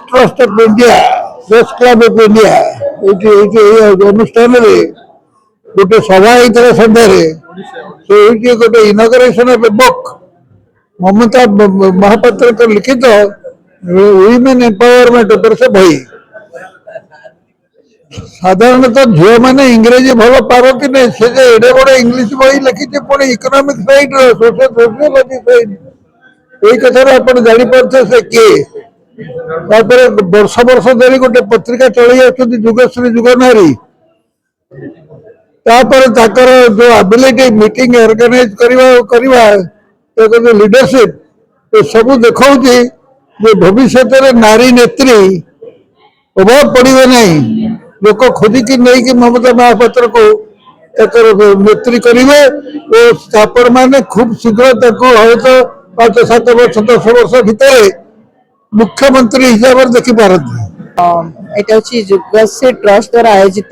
trust of India press club of India अनुष्ठान गोटे सभा होता सन्धार गोटे इनॉग्रेशन ऑफ ए बुक ममता महापात्र लिखित वुमेन एम्पावरमेंट उपर से बही साधारणतः झील मैंने इंग्रेजी भल पारती नहीं से एडे बड़े इंग्लीश बही लिखी पुणी इकोनॉमिक साइड सोशियोलॉजी साइड यही कथार आप जापारे से किए वर्ष वर्ष धरी गोटे पत्रिका चली जुगश्री जुगनारी जो एबिलिटी मीटिंग ऑर्गेनाइज करवा लीडरशिप ये सब देखा भविष्य नारी नेत्री अभाव पड़े नहीं लोक खोजिकी नहीं ममता महापात्र को नेत्री करेंगे और आपण मैंने खूब शीघ्र हम तो 5-7 वर्ष 10 वर्ष भितर मुख्यमंत्री हिसाब से देखी पारती এটা হচ্ছে যুগশ্রী ট্রাস্ট দ্বারা আয়োজিত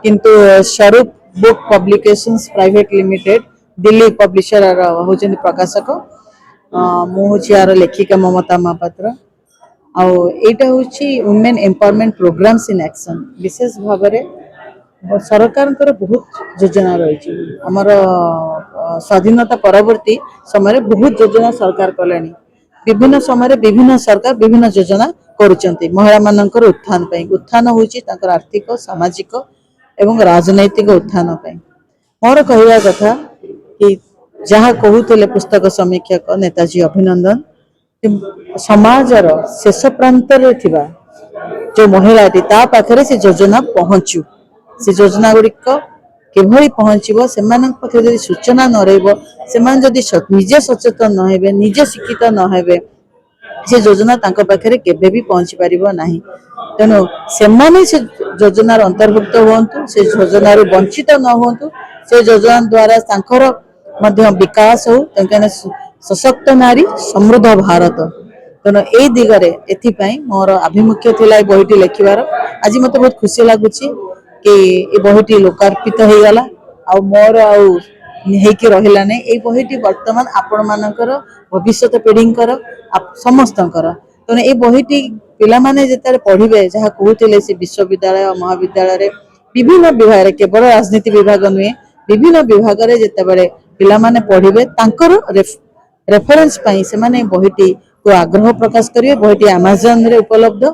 কিন্তু স্বরূপ বুক পব্লিকেশনস প্রাইভেট লিমিটেড দিল্লী পব্লিশর হচ্ছেন প্রকাশক মু হচ্ছে यार লেখিকা মমতা মহাপাত্র आईटा हूँ women empowerment programs in action विशेष भाव में सरकार बहुत योजना रही आमर स्वाधीनता परवर्ती समय बहुत योजना सरकार कले विभिन्न समय विभिन्न सरकार विभिन्न योजना करुँच महिला मानकर उत्थान उत्थान हूँ आर्थिक सामाजिक एवं राजनैतिक उत्थान मोर कहवा कथा कि जहाँ कहते पुस्तक समीक्षक नेताजी अभिनंदन समाजर शेष प्रांत जो महिलाटी ता पाखरे से योजना पहुँचू से योजना गुड़िक किभली पहुँचो से पाखे सूचना न रही निजे सचेतन न निजे शिक्षित न से योजना पाखे केबे भी पहुँची पार ना तेणु से योजनार अंतर्भुक्त हूँ से योजना वंचित न हूँ से योजना द्वारा विकास हो सशक्त नारी समृद्ध भारत तेणु यही दिगरे एथिपाई मोर आभिमुख्य थिला बहीटी लिखिबार आज मते बहुत खुशी लगुच कि ये बहीटी लोकार्पित हो गला आ मोर आईकी रहा नहीं ये बहीटी वर्तमान आपण मानकर भविष्य पीढ़ींकर समस्तंकर तेणु ये बहीटी पिला माने जेतारे पढ़िबे जहाँ कहते से विश्वविद्यालय महाविद्यालय विभिन्न विभाग केवल राजनीति विभाग नुहे विभिन्न विभाग में जितेबाला पिला माने पढ़िबे तांकर रेफरेंस पाई से माने बहीटी को आग्रह प्रकाश करेंगे बहीटी अमेजन रे उपलब्ध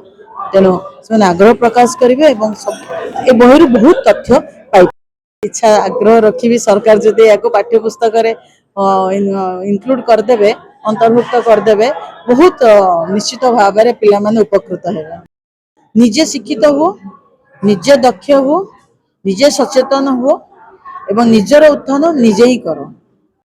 तेणु से आग्रह प्रकाश करेंगे ए बही बहुत तथ्य पाई इच्छा आग्रह रखी सरकार जदि या पाठ्यपुस्तक इनक्लूड करदे अंतर्भुक्त करदे बहुत निश्चित भाव में पिला माने उपकृत है निजे शिक्षित हो निजे दक्ष हो निजे सचेतन हो एवं निजर उत्थान निजे ही करो